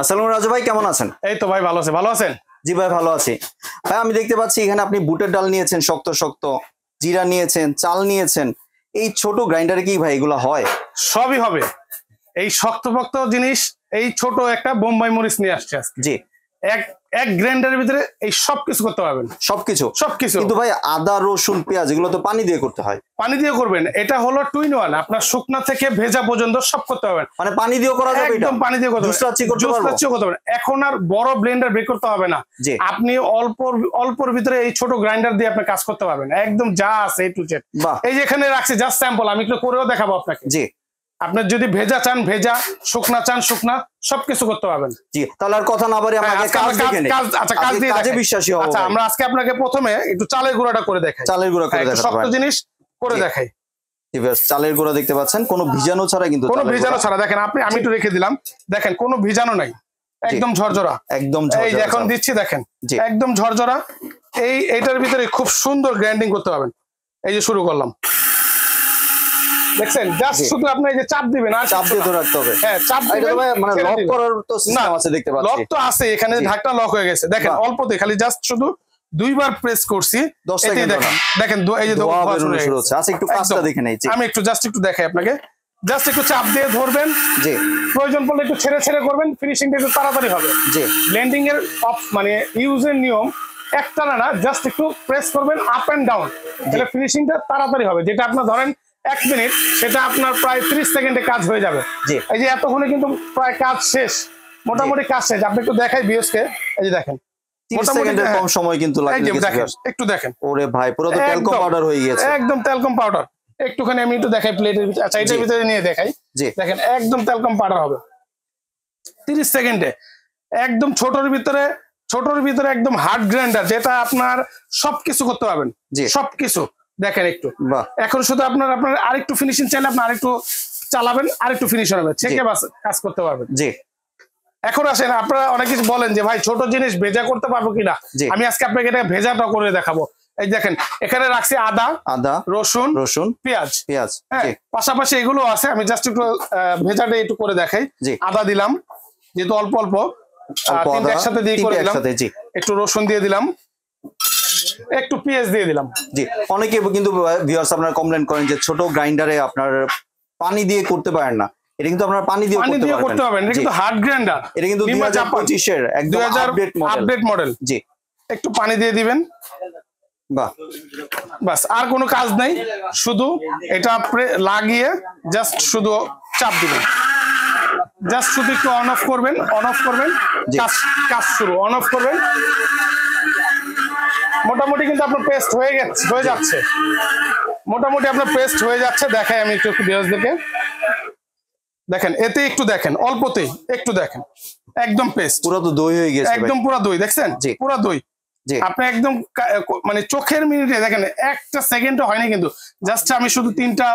আসসালামু রাজু ভাই, কেমন আছেন? এই তো ভাই ভালো আছে, ভালো আছেন? জি ভাই ভালো আছি। ভাই আমি দেখতে পাচ্ছি এখানে আপনি বুটের ডাল নিয়েছেন, শক্ত শক্ত জিরা নিয়েছেন, চাল নিয়েছেন। এই ছোট গ্রাইন্ডারে কি ভাই এগুলো হয়? সবই হবে। এই শক্তপোক্ত জিনিস, এই ছোট একটা বোম্বাই মরিচ নিয়ে আসছে আজকে। জি, এক এক গ্রাইন্ডারের ভিতরে এই সব কিছু করতে পারবেন। সবকিছু সবকিছু। কিন্তু ভাই আদা রসুন পেঁয়াজ এগুলো তো পানি দিয়ে করতে হয়। পানি দিয়ে করবেন, এটা হলো টুইন ওয়ান। আপনার শুকনা থেকে ভেজা পর্যন্ত সব করতে পারবেন। মানে পানি দিয়েও করা যাবে? একদম পানি দিয়ে করতে পারবেন। এখন আর বড় ব্লেন্ডার বের করতে হবে না। আপনি অল্পর ভিতরে এই ছোট গ্রাইন্ডার দিয়ে আপনি কাজ করতে পারবেন। একদম যা আছে এই টু জেড। এই যে এখানে রাখছি জাস্ট স্যাম্পল, আমি একটু করেও দেখাবো আপনাকে। জি, আপনার যদি ভেজা চান ভেজা, শুকনা চান শুকনা, সবকিছু করতে পারবেন। জি, তাহলে আর কথা না বাড়ি আমরা কাজে বিশ্বাসী হব। আচ্ছা, আমরা আজকে আপনাকে প্রথমে একটু চালের গুঁড়াটা করে দেখাই। চালের গুঁড়া করে দেখাই, শক্ত জিনিস করে দেখাই। চালের গুঁড়া দেখতে পাচ্ছেন, কোনো ভিজানো ছাড়া, কিন্তু কোনো ভিজানো ছাড়া। দেখেন আমি একটু রেখে দিলাম, দেখেন কোনো ভিজানো নাই, একদম ঝরঝরা। একদম এই এখন দিচ্ছি, দেখেন একদম ঝরঝরা। এইটার ভিতরে খুব সুন্দর গ্রাইন্ডিং করতে পারবেন। এই যে শুরু করলাম, দেখছেন? জাস্ট শুধু আপনি এই যে চাপ দিবেন, আর চাপ দিয়ে ধরে রাখতে হবে। হ্যাঁ, চাপ দিবেন, মানে লক করার তো সিস্টেম আছে দেখতে পাচ্ছেন। লক তো আছে এখানে, ঢাকনা লক হয়ে গেছে। দেখেন অল্পতে খালি জাস্ট শুধু দুইবার প্রেস করছি, 10 সেকেন্ড। দেখেন এই যে ধোয়া শুরু হচ্ছে। আচ্ছা, একটু কাজটা দেখে নেই। আমি একটু দেখাই আপনাকে। জাস্ট একটু চাপ দিয়ে ধরবেন, জি, প্রয়োজন পড়লে একটু ছেড়ে ছেড়ে করবেন, ফিনিশিংটা একটু তাড়াতাড়ি হবে। জি, ব্লেন্ডিং এর মানে ইউজের নিয়ম একটানা না, জাস্ট একটু প্রেস করবেন আপ এন্ড ডাউন, তাহলে ফিনিশিংটা তাড়াতাড়ি হবে। যেটা আপনার ধরেন 1 মিনিট, সেটা আপনার প্রায় 30 সেকেন্ডে কাজ হয়ে যাবে। জি, এই যে এতক্ষণে কিন্তু প্রায় কাজ শেষ, মোটামুটি কাজ শেষ। আপনি একটু দেখাই ভিউয়ার্সকে, এই যে দেখেন 30 সেকেন্ডের কম সময় কিন্তু লাগে। একটু দেখেন, ওরে ভাই পুরো তো টেলকম পাউডার হয়ে গেছে। একদম টেলকম পাউডার। একটুখানি আমি একটু দেখাই প্লেটের ভিতরে। আচ্ছা, এটার ভিতরে নিয়ে দেখাই। দেখেন একদম টেলকম পাউডার হবে 30 সেকেন্ডে। একদম ছোটর ভিতরে একদম হার্ড গ্রাইন্ডার, যেটা আপনার সবকিছু করতে পারবেন, সবকিছু। দেখেন একটু, এখন শুধু আপনার আরেকটু ফিনিশিং চাইলে আপনি আরেকটু চালাবেন, আরেকটু ফিনিশিং হবে, ছেঁকে কাজ করতে পারবেন। জি, এখন আসেন, আপনারা অনেক কিছু বলেন যে ভাই ছোট জিনিস ভেজা করতে পারবো কিনা। আমি আজকে আপনাকে এটা ভেজাটা করে দেখাবো। এই দেখেন এখানে রাখছি আদা রসুন পেঁয়াজ। হ্যাঁ, পাশাপাশি এগুলো আছে। আমি জাস্ট একটু ভেজাটা একটু করে দেখাই। আদা দিলাম, যেহেতু অল্প অল্প, একসাথে দিয়ে করে দিলাম। একটু রসুন দিয়ে দিলাম, একটু পেঁয়াজ দিয়ে দিলাম। জি, অনেকে কিন্তু ভিউয়ার্স আপনারা কমপ্লেইন করেন যে ছোট গ্রাইন্ডারে আপনার পানি দিয়ে করতে পারেন না। এটা কিন্তু আপনারা পানি দিয়ে করতে পারবেন। এটা কিন্তু হার্ড গ্রাইন্ডার, এটা কিন্তু 2025 এর একদম আপডেট মডেল। জি, একটু পানি দিয়ে দিবেন, বাস, আর কোনো কাজ নাই। শুধু এটা লাগিয়ে জাস্ট শুধু চাপ দিবেন, জাস্ট শুধু একটু অন অফ করবেন, কাজ শুরু। অন অফ করবেন, মোটামুটি কিন্তু আপনার পেস্ট হয়ে যাচ্ছে। মোটামুটি আপনার পেস্ট হয়ে যাচ্ছে। দেখাই আমি একটু ভিউয়ার্সদেরকে। দেখেন এতে একটু দেখেন, অল্পতেই একটু দেখেন, একদম পেস্ট পুরো তো দই হয়ে গেছে। একদম পুরো দই, দেখছেন? পুরো দই। আপনি একদম মানে চোখের মিনিটে দেখেন, একটা সেকেন্ডও হয়নি কিন্তু, জাস্ট আমি শুধু 3টা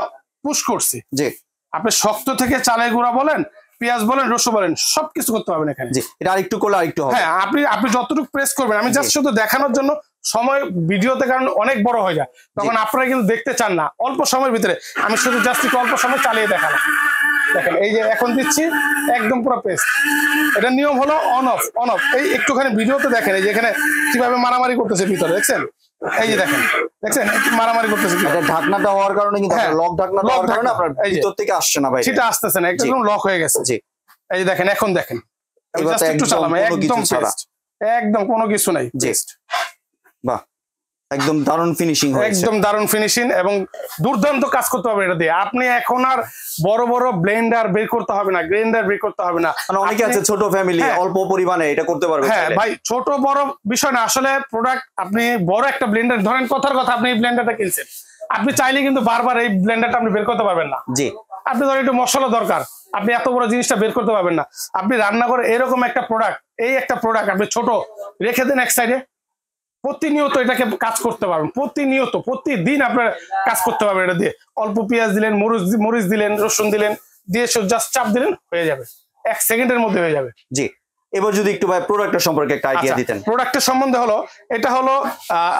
পুশ করছি। জি, আপনি শক্ত থেকে চালের গুঁড়া বলেন, পেঁয়াজ বলেন, রসুন বলেন, সবকিছু করতে পারবেন এখানে। এটা আরেকটু করলে আরেকটু হবে। হ্যাঁ, আপনি যতটুকু প্রেস করবেন, আমি জাস্ট শুধু দেখানোর জন্য, সময় ভিডিওতে কারণ অনেক বড় হয়ে যায়, তখন আপনারা কিন্তু দেখতে চান না। অল্প সময়ের ভিতরে আমি শুধু জাস্ট একটু অল্প সময় চালিয়ে দেখালাম। দেখেন এই যে এখন দিচ্ছি, একদম পুরো পেস্ট। এটা নিয়ম হলো অন অফ। এই একটুখানি ভিডিওতে দেখেন, এই যে এখানে কিভাবে মারামারি করতেছে ভিতরে, দেখছেন? এই যে দেখেন মারামারি করতেছে। ঢাকনাটা হওয়ার কারণে কিন্তু লক ঢাকনা হওয়ার কারণে আপনার ভিতর থেকে আসছে না ভাই, সেটা আসতেছে না, একদম লক হয়ে গেছে। জি, এই যে দেখেন এখন দেখেন, একটু চালাম, একদম পেস্ট, একদম কোনো কিছু নাই, পেস্ট। বাহ, একদম দারুণ ফিনিশিং হয়েছে, একদম দারুণ ফিনিশিং এবং দুর্দান্ত কাজ করতে হবে এটা দিয়ে। আপনি এখন আর বড় বড় ব্লেন্ডার বের করতে হবে না, গ্রাইন্ডার বের করতে হবে না। মানে অনেকে আছে ছোট ফ্যামিলি, অল্প পরিমাণে এটা করতে পারবে। হ্যাঁ ভাই, ছোট বড় বিষয় না, আসলে প্রোডাক্ট আপনি বড় একটা ব্লেন্ডার ধরেন, কথার কথা আপনি এই ব্লেন্ডারটা কিনছেন, আপনি চাইলে কিন্তু বারবার এই ব্লেন্ডারটা আপনি বের করতে পারবেন না। জি, আপনি ধরেন একটু মশলা দরকার, আপনি এত বড় জিনিসটা বের করতে পারবেন না। আপনি রান্না করে এরকম একটা প্রোডাক্ট, আপনি ছোট রেখে দেন এক সাইডে, প্রতিনিয়ত এটাকে কাজ করতে পারবেন, প্রতিদিন আপনার কাজ করতে পারবেন এটা দিয়ে। অল্প পেঁয়াজ দিলেন, মরিচ দিলেন, রসুন দিলেন, দিয়ে জাস্ট চাপ দিলেন, হয়ে যাবে, 1 সেকেন্ডের মধ্যে হয়ে যাবে। জি, এবার যদি একটু ভাই প্রোডাক্টের সম্পর্কে একটা আইডিয়া দিতেন। প্রোডাক্টের সম্বন্ধে হলো, এটা হলো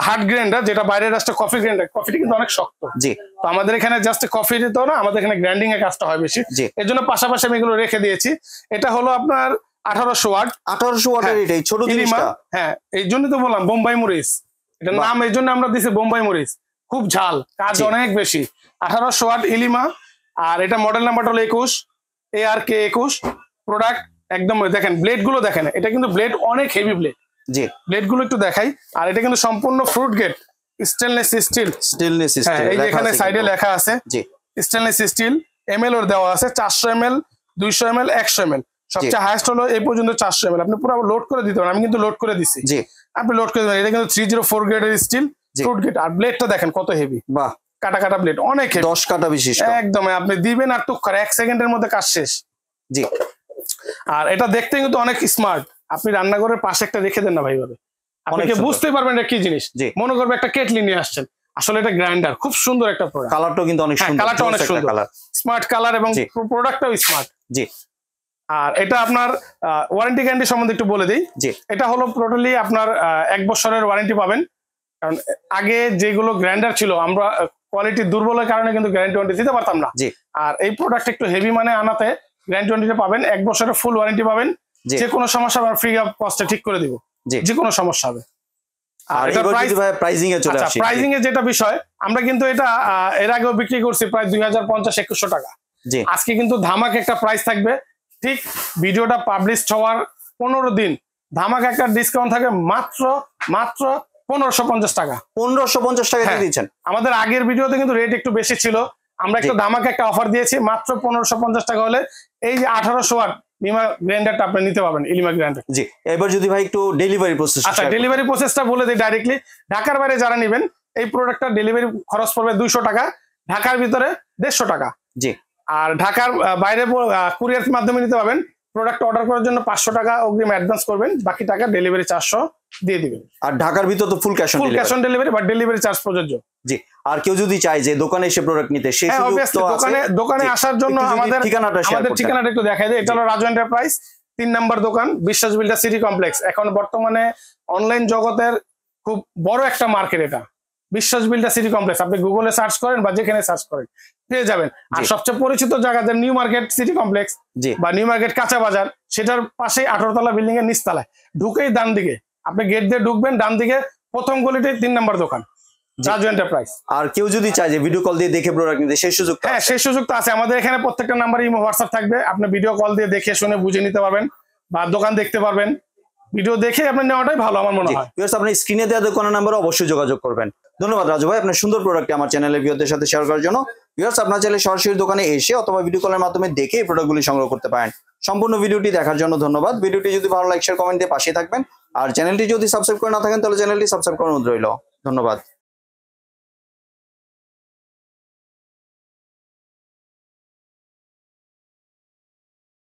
হার্ড গ্রাইন্ডার, যেটা বাইরের রাস্তা কফি গ্রাইন্ডার। কফিটা কিন্তু অনেক শক্ত। জি, তো আমাদের এখানে জাস্ট কফি দিতে না, আমাদের এখানে গ্রাইন্ডিং এর কাজটা হয় বেশি। এর জন্য পাশাপাশি আমি এগুলো রেখে দিয়েছি। এটা হলো আপনার 1800 ওয়াট। 1800 ওয়াটের এটাই ছোট জিনিসটা। হ্যাঁ, এই জন্য তো বললাম বোম্বাই মরিচ, এটার নাম এই জন্য আমরা দিছি বোম্বাই মরিচ। খুব ঝাল, কাজ অনেক বেশি। 1800 ওয়াট ইলিমা। আর এটা মডেল নাম্বারটা হলো 21 ARK 21। প্রোডাক্ট একদম দেখেন, ব্লেড গুলো দেখেন, এটা কিন্তু ব্লেড অনেক হেভি ব্লেড। জি, ব্লেড গুলো একটু দেখাই। আর এটা কিন্তু সম্পূর্ণ ফ্রুট গেট, স্টেনলেস স্টিল। এই যে এখানে সাইডে লেখা আছে জি স্টেনলেস স্টিল। এমএল ওর দেওয়া আছে 400 ml, 200 ml, 100 ml। সবচেয়ে হাইস্ট হলো এই পর্যন্ত 400 ml। আপনি পুরো লোড করে দিতে পারেন, আমি কিন্তু লোড করে দিছি। জি, আপনি লোড করে দিবেন। এটা কিন্তু 304 গ্রেডের স্টিল ফ্রুট গেট। আর ব্লেডটা দেখেন কত হেভি, বাহ, কাটা কাটা ব্লেড, অনেক হেভি, 10 কাটা বিশিষ্ট। একদম আপনি দিবেন আর টুক করে 1 সেকেন্ডের মধ্যে কাজ শেষ। জি, আর এটা দেখতে কিন্তু অনেক স্মার্ট। আপনি রান্নাঘরের পাশে একটা রেখে দেন না ভাইভাবে, আপনি বুঝতেই পারবেন এটা কি জিনিস। মনে করবে একটা কেটলি নিয়ে আসছেন, আসলে এটা গ্রাইন্ডার। খুব সুন্দর একটা প্রোডাক্ট। কালারটাও কিন্তু অনেক সুন্দর, কালারটা অনেক সুন্দর, স্মার্ট কালার এবং প্রোডাক্টটাও স্মার্ট। জি। আর এটা আপনার ওয়ারেন্টি গ্যারান্টি সম্বন্ধে একটু বলে দিই। জি, এটা হলো টোটালি আপনার 1 বছরের ওয়ারেন্টি পাবেন। কারণ আগে যেগুলো গ্রাইন্ডার ছিল আমরা কোয়ালিটি দুর্বলের কারণে কিন্তু গ্যারান্টি ওয়ারেন্টি দিতে পারতাম না। জি। আর এই প্রোডাক্ট একটু হেভি মানে আনাতে গ্যারান্টি ওয়ারেন্টি পাবেন, 1 বছরের ফুল ওয়ারেন্টি পাবেন। যে কোনো সমস্যা আমরা ফ্রি অফ কস্টে ঠিক করে দিব, যে কোনো সমস্যা হবে। আর এটা প্রাইসিং এ চলে আসে। প্রাইসিং এ যেটা বিষয়, আমরা কিন্তু এটা এর আগেও বিক্রি করছি প্রায় 2050-2100 টাকা। আজকে কিন্তু ধামাক একটা প্রাইস থাকবে। ঠিক ভিডিওটা পাবলিশ হওয়ার 15 দিন ধামাক একটা ডিসকাউন্ট থাকে মাত্র 1550 টাকা। 1550 টাকা দিয়ে দিচ্ছেন। আমাদের আগের ভিডিওতে কিন্তু রেট একটু বেশি ছিল, আমরা একটু ধামাক একটা অফার দিয়েছি। মাত্র 1550 টাকা হলে এই যে 1800 ওয়াট ইলিমা গ্রাইন্ডারটা আপনি নিতে পারবেন, ইলিমা গ্রাইন্ডার। জি, এবার যদি ভাই একটু ডেলিভারি প্রসেস। আচ্ছা, ডেলিভারি প্রসেসটা বলে দিই ডাইরেক্টলি। ঢাকার বাইরে যারা নেবেন এই প্রোডাক্টটা ডেলিভারি খরচ পড়বে 200 টাকা, ঢাকার ভিতরে 150 টাকা। জি। আর ঢাকার বাইরে কুরিয়ার মাধ্যমে নিতে পারবেন। প্রোডাক্ট অর্ডার করার জন্য 500 টাকা অগ্রিম অ্যাডভান্স করবেন, বাকি টাকা ডেলিভারি 400 দিয়ে দিবেন। আর ঢাকার ভিতর তো full cash on delivery, but delivery charge প্রযোজ্য। জি। আর কেউ যদি চায় যে দোকানে এসে প্রোডাক্ট নিতে, সেই সুযোগ তো আছে। দোকানে আসার জন্য আমাদের ঠিকানাটা একটু দেখাই দেই। এটা হলো রাজু এন্টারপ্রাইজ, 3 নম্বর দোকান, বিশ্বাস বিল্ডার সিটি কমপ্লেক্স। এখন বর্তমানে অনলাইন জগতের খুব বড় একটা মার্কেট এটা, বিশ্বাস বিল্ডার সিটি কমপ্লেক্স। আপনি গুগলে সার্চ করেন বা যেখানে সার্চ করেন পেয়ে যাবেন। আর সবচেয়ে পরিচিত জায়গাতে নিউ মার্কেট সিটি কমপ্লেক্স বা নিউ মার্কেট কাঁচা বাজার, সেটার পাশেই 18 তলা বিল্ডিং এর নিচতলায় ঢুকেই ডান দিকে আপনি গেট দিয়ে ঢুকবেন, ডান দিকে প্রথম গলিতে 3 নম্বর দোকান, রাজু এন্টারপ্রাইজ। আর কেউ যদি চায় যে ভিডিও কল দিয়ে দেখে প্রোডাক্ট নিতে, সেই সুযোগ? হ্যাঁ, সেই সুযোগ তো আছে। আমাদের এখানে প্রত্যেকটা নাম্বারে ইমো হোয়াটসঅ্যাপ থাকবে, আপনি ভিডিও কল দিয়ে দেখে শুনে বুঝে নিতে পারবেন বা দোকান দেখতে পারবেন। ভিডিও দেখে আপনি নেওয়াটাই ভালো আমার মনে হয়। আপনি স্ক্রিনে দেওয়া দোকানের নাম্বারে অবশ্যই যোগাযোগ করবেন। ধন্যবাদ রাজু ভাই, আপনার সুন্দর প্রোডাক্ট আমার চ্যানেলের ভিউয়ারদের সাথে শেয়ার করার জন্য। ভিউয়ার্স, আপনার চাইলে সরাসরি দোকানে এসে অথবা ভিডিও কলের মাধ্যমে দেখে এই প্রোডাক্টগুলি সংগ্রহ করতে পারেন। সম্পূর্ণ ভিডিওটি দেখার জন্য ধন্যবাদ। ভিডিওটি যদি ভালো লাইক শেয়ার কমেন্ট দিয়ে পাশে থাকবেন। আর চ্যানেলটি যদি সাবস্ক্রাইব করে না থাকেন তাহলে চ্যানেলটি সাবস্ক্রাইব করার অনুরোধ রইল। ধন্যবাদ।